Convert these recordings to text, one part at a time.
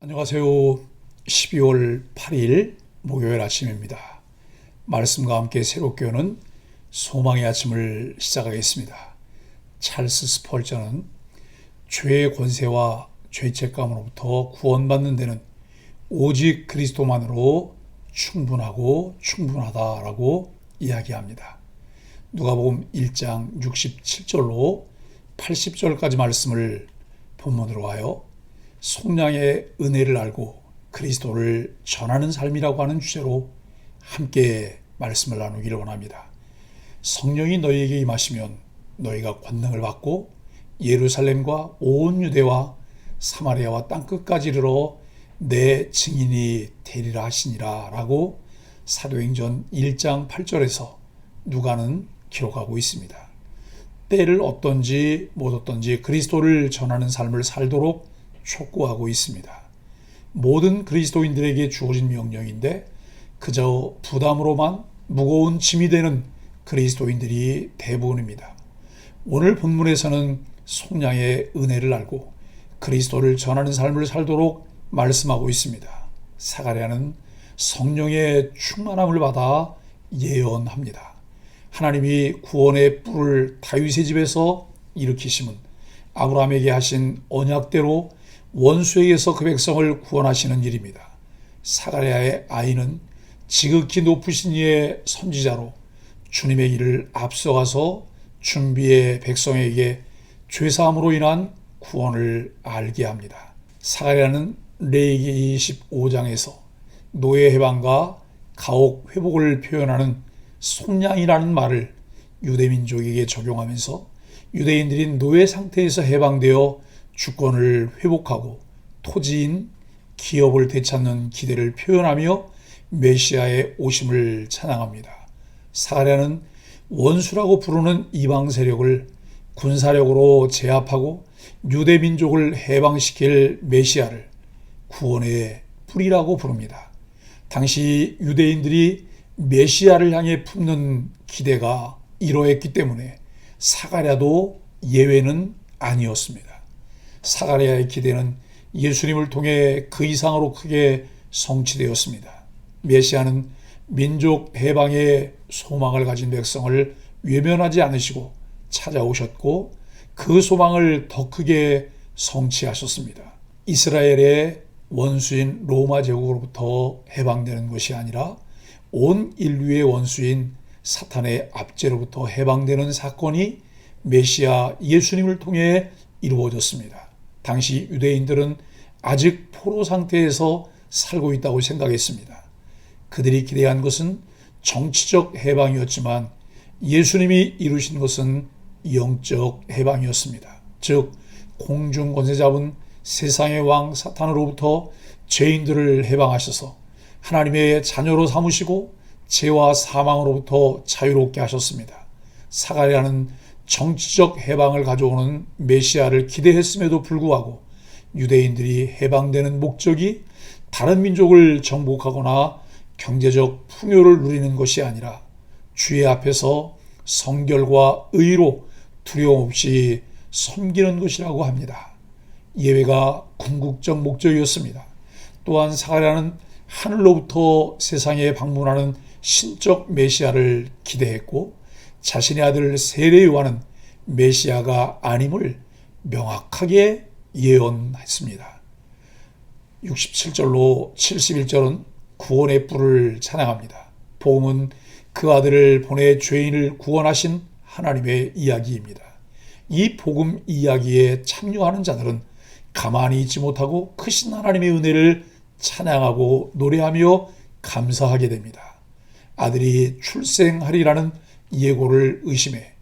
안녕하세요. 12월 8일 목요일 아침입니다. 말씀과 함께 새롭게 오는 소망의 아침을 시작하겠습니다. 찰스 스펄전은 죄의 권세와 죄책감으로부터 구원받는 데는 오직 그리스도만으로 충분하고 충분하다라고 이야기합니다. 누가복음 1장 67절로 80절까지 말씀을 본문으로 하여 속량의 은혜를 알고 그리스도를 전하는 삶이라고 하는 주제로 함께 말씀을 나누기를 원합니다. 성령이 너희에게 임하시면 너희가 권능을 받고 예루살렘과 온 유대와 사마리아와 땅끝까지 이르러 내 증인이 되리라 하시니라 라고 사도행전 1장 8절에서 누가는 기록하고 있습니다. 때를 얻든지 못 얻든지 그리스도를 전하는 삶을 살도록 촉구하고 있습니다. 모든 그리스도인들에게 주어진 명령인데 그저 부담으로만 무거운 짐이 되는 그리스도인들이 대부분입니다. 오늘 본문에서는 속량의 은혜를 알고 그리스도를 전하는 삶을 살도록 말씀하고 있습니다. 사가랴는 성령의 충만함을 받아 예언합니다. 하나님이 구원의 뿔을 다윗의 집에서 일으키심은 아브라함에게 하신 언약대로 원수에게서 그 백성을 구원하시는 일입니다. 사가랴의 아이는 지극히 높으신 이의 선지자로 주님의 일을 앞서가서 준비의 백성에게 죄사함으로 인한 구원을 알게 합니다. 사가랴는 레위기 25장에서 노예 해방과 가옥 회복을 표현하는 속량이라는 말을 유대민족에게 적용하면서 유대인들이 노예 상태에서 해방되어 주권을 회복하고 토지인 기업을 되찾는 기대를 표현하며 메시아의 오심을 찬양합니다. 사가랴는 원수라고 부르는 이방 세력을 군사력으로 제압하고 유대 민족을 해방시킬 메시아를 구원의 뿔이라고 부릅니다. 당시 유대인들이 메시아를 향해 품는 기대가 이러했기 때문에 사가랴도 예외는 아니었습니다. 사가랴의 기대는 예수님을 통해 그 이상으로 크게 성취되었습니다. 메시아는 민족 해방의 소망을 가진 백성을 외면하지 않으시고 찾아오셨고 그 소망을 더 크게 성취하셨습니다. 이스라엘의 원수인 로마 제국으로부터 해방되는 것이 아니라 온 인류의 원수인 사탄의 압제로부터 해방되는 사건이 메시아 예수님을 통해 이루어졌습니다. 당시 유대인들은 아직 포로 상태에서 살고 있다고 생각했습니다. 그들이 기대한 것은 정치적 해방이었지만 예수님이 이루신 것은 영적 해방이었습니다. 즉 공중 권세 잡은 세상의 왕 사탄으로부터 죄인들을 해방하셔서 하나님의 자녀로 삼으시고 죄와 사망으로부터 자유롭게 하셨습니다. 사가랴는 정치적 해방을 가져오는 메시아를 기대했음에도 불구하고 유대인들이 해방되는 목적이 다른 민족을 정복하거나 경제적 풍요를 누리는 것이 아니라 주의 앞에서 성결과 의로 두려움 없이 섬기는 것이라고 합니다. 예외가 궁극적 목적이었습니다. 또한 사가랴는 하늘로부터 세상에 방문하는 신적 메시아를 기대했고 자신의 아들 세례 요한은 메시아가 아님을 명확하게 예언했습니다. 67절로 71절은 구원의 뿔을 찬양합니다. 복음은 그 아들을 보내 죄인을 구원하신 하나님의 이야기입니다. 이 복음 이야기에 참여하는 자들은 가만히 있지 못하고 크신 하나님의 은혜를 찬양하고 노래하며 감사하게 됩니다. 아들이 출생하리라는 예고를 의심해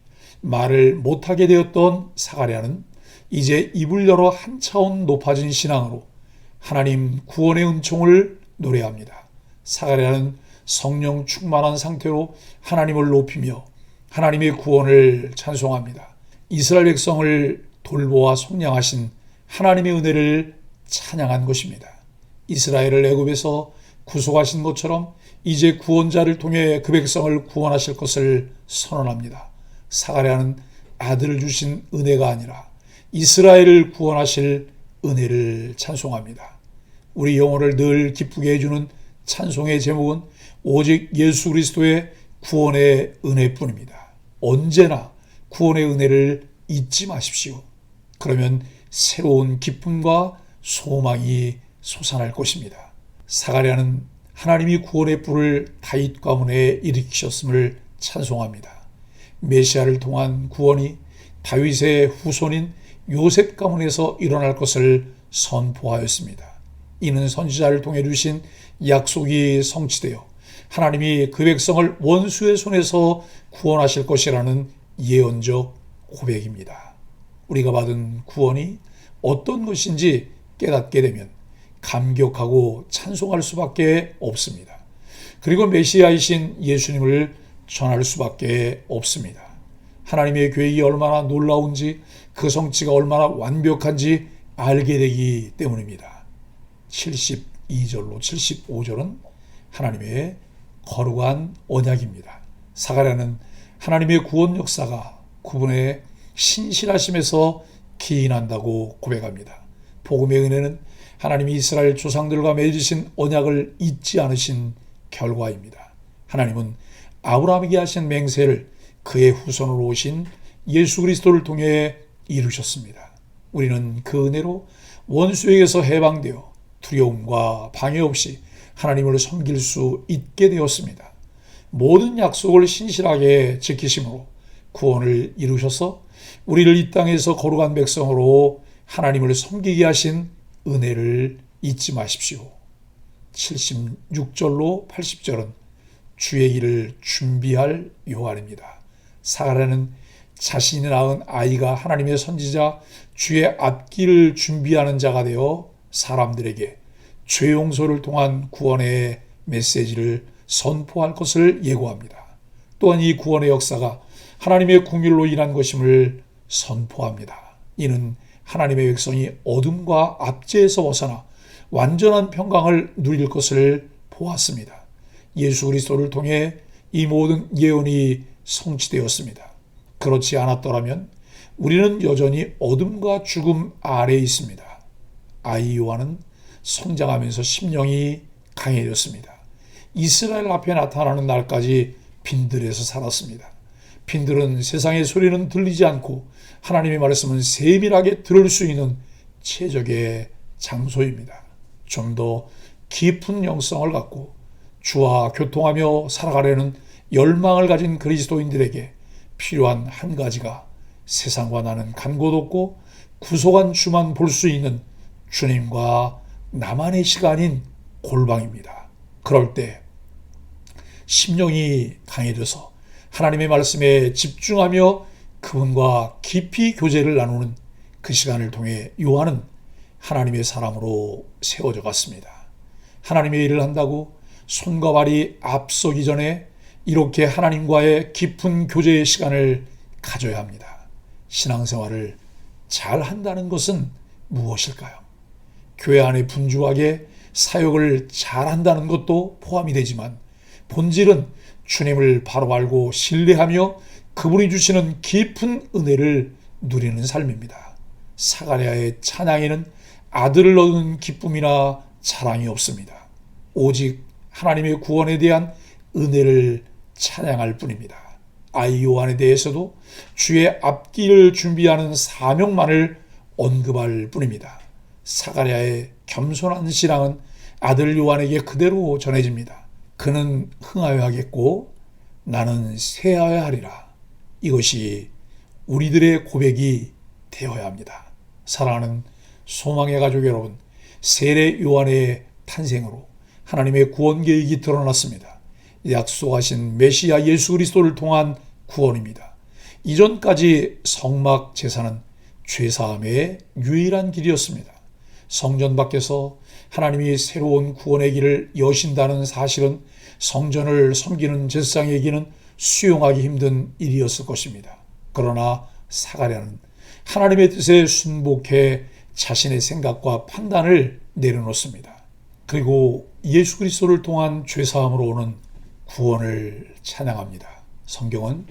말을 못하게 되었던 사가랴는 이제 입을 열어 한 차원 높아진 신앙으로 하나님 구원의 은총을 노래합니다. 사가랴는 성령 충만한 상태로 하나님을 높이며 하나님의 구원을 찬송합니다. 이스라엘 백성을 돌보아 속량하신 하나님의 은혜를 찬양한 것입니다. 이스라엘을 애굽에서 구속하신 것처럼 이제 구원자를 통해 그 백성을 구원하실 것을 선언합니다. 사가랴는 아들을 주신 은혜가 아니라 이스라엘을 구원하실 은혜를 찬송합니다. 우리 영혼을 늘 기쁘게 해주는 찬송의 제목은 오직 예수 그리스도의 구원의 은혜뿐입니다. 언제나 구원의 은혜를 잊지 마십시오. 그러면 새로운 기쁨과 소망이 솟아날 것입니다. 사가랴는 하나님이 구원의 뿔을 다윗 가문에 일으키셨음을 찬송합니다. 메시아를 통한 구원이 다윗의 후손인 요셉 가문에서 일어날 것을 선포하였습니다. 이는 선지자를 통해 주신 약속이 성취되어 하나님이 그 백성을 원수의 손에서 구원하실 것이라는 예언적 고백입니다. 우리가 받은 구원이 어떤 것인지 깨닫게 되면 감격하고 찬송할 수밖에 없습니다. 그리고 메시아이신 예수님을 전할 수밖에 없습니다. 하나님의 계획이 얼마나 놀라운지 그 성취가 얼마나 완벽한지 알게 되기 때문입니다. 72절로 75절은 하나님의 거룩한 언약입니다. 사가랴는 하나님의 구원 역사가 그분의 신실하심에서 기인한다고 고백합니다. 복음의 은혜는 하나님이 이스라엘 조상들과 맺으신 언약을 잊지 않으신 결과입니다. 하나님은 아브라함에게 하신 맹세를 그의 후손으로 오신 예수 그리스도를 통해 이루셨습니다. 우리는 그 은혜로 원수에게서 해방되어 두려움과 방해 없이 하나님을 섬길 수 있게 되었습니다. 모든 약속을 신실하게 지키심으로 구원을 이루셔서 우리를 이 땅에서 거룩한 백성으로 하나님을 섬기게 하신 은혜를 잊지 마십시오. 76절로 80절은 주의 길을 준비할 요한입니다. 사가랴는 자신이 낳은 아이가 하나님의 선지자 주의 앞길을 준비하는 자가 되어 사람들에게 죄 용서를 통한 구원의 메시지를 선포할 것을 예고합니다. 또한 이 구원의 역사가 하나님의 궁율로 인한 것임을 선포합니다. 이는 하나님의 백성이 어둠과 압제에서 벗어나 완전한 평강을 누릴 것을 보았습니다. 예수 그리스도를 통해 이 모든 예언이 성취되었습니다. 그렇지 않았더라면 우리는 여전히 어둠과 죽음 아래에 있습니다. 아이 요한은 성장하면서 심령이 강해졌습니다. 이스라엘 앞에 나타나는 날까지 빈들에서 살았습니다. 빈들은 세상의 소리는 들리지 않고 하나님의 말씀은 세밀하게 들을 수 있는 최적의 장소입니다. 좀 더 깊은 영성을 갖고 주와 교통하며 살아가려는 열망을 가진 그리스도인들에게 필요한 한 가지가 세상과 나는 간 곳 없고 구속한 주만 볼 수 있는 주님과 나만의 시간인 골방입니다. 그럴 때 심령이 강해져서 하나님의 말씀에 집중하며 그분과 깊이 교제를 나누는 그 시간을 통해 요한은 하나님의 사람으로 세워져 갔습니다. 하나님의 일을 한다고 손과 발이 앞서기 전에 이렇게 하나님과의 깊은 교제의 시간을 가져야 합니다. 신앙생활을 잘 한다는 것은 무엇일까요? 교회 안에 분주하게 사역을 잘 한다는 것도 포함이 되지만 본질은 주님을 바로 알고 신뢰하며 그분이 주시는 깊은 은혜를 누리는 삶입니다. 사가랴의 찬양에는 아들을 얻는 기쁨이나 자랑이 없습니다. 오직 하나님의 구원에 대한 은혜를 찬양할 뿐입니다. 아이 요한에 대해서도 주의 앞길을 준비하는 사명만을 언급할 뿐입니다. 사가랴의 겸손한 신앙은 아들 요한에게 그대로 전해집니다. 그는 흥하여 하겠고 나는 쇠하여 하리라. 이것이 우리들의 고백이 되어야 합니다. 사랑하는 소망의 가족 여러분, 세례 요한의 탄생으로 하나님의 구원 계획이 드러났습니다. 약속하신 메시아 예수 그리스도를 통한 구원입니다. 이전까지 성막 제사는 죄사함의 유일한 길이었습니다. 성전 밖에서 하나님이 새로운 구원의 길을 여신다는 사실은 성전을 섬기는 제사장에게는 수용하기 힘든 일이었을 것입니다. 그러나 사가랴는 하나님의 뜻에 순복해 자신의 생각과 판단을 내려놓습니다. 그리고 예수 그리스도를 통한 죄사함으로 오는 구원을 찬양합니다. 성경은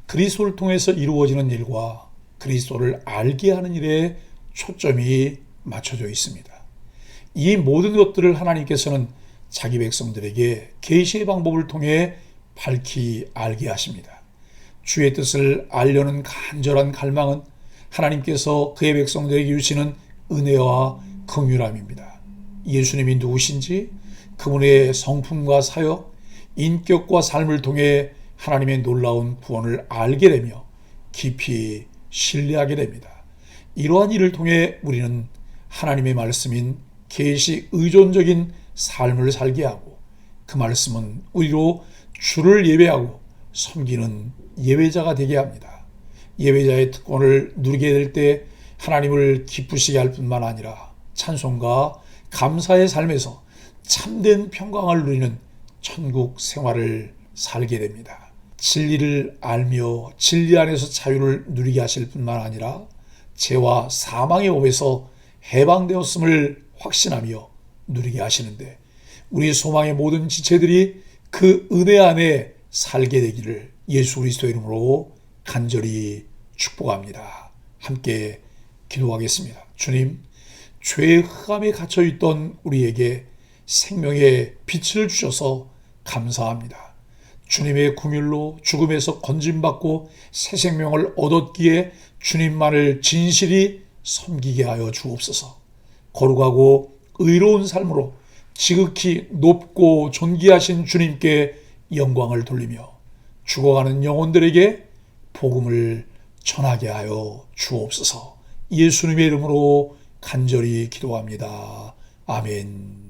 그리스도를 통해서 이루어지는 일과 그리스도를 알게 하는 일에 초점이 맞춰져 있습니다. 이 모든 것들을 하나님께서는 자기 백성들에게 계시의 방법을 통해 밝히 알게 하십니다. 주의 뜻을 알려는 간절한 갈망은 하나님께서 그의 백성들에게 주시는 은혜와 긍휼함입니다. 예수님이 누구신지, 그분의 성품과 사역, 인격과 삶을 통해 하나님의 놀라운 구원을 알게 되며 깊이 신뢰하게 됩니다. 이러한 일을 통해 우리는 하나님의 말씀인 계시 의존적인 삶을 살게 하고, 그 말씀은 우리로 주를 예배하고 섬기는 예배자가 되게 합니다. 예배자의 특권을 누리게 될 때 하나님을 기쁘시게 할 뿐만 아니라 찬송과 감사의 삶에서 참된 평강을 누리는 천국 생활을 살게 됩니다. 진리를 알며 진리 안에서 자유를 누리게 하실 뿐만 아니라 죄와 사망의 법에서 해방되었음을 확신하며 누리게 하시는데, 우리 소망의 모든 지체들이 그 은혜 안에 살게 되기를 예수 그리스도의 이름으로 간절히 축복합니다. 함께 기도하겠습니다. 주님, 죄의 흑암에 갇혀있던 우리에게 생명의 빛을 주셔서 감사합니다. 주님의 긍휼로 죽음에서 건짐받고 새 생명을 얻었기에 주님만을 진실이 섬기게 하여 주옵소서. 거룩하고 의로운 삶으로 지극히 높고 존귀하신 주님께 영광을 돌리며 죽어가는 영혼들에게 복음을 전하게 하여 주옵소서. 예수님의 이름으로 간절히 기도합니다. 아멘.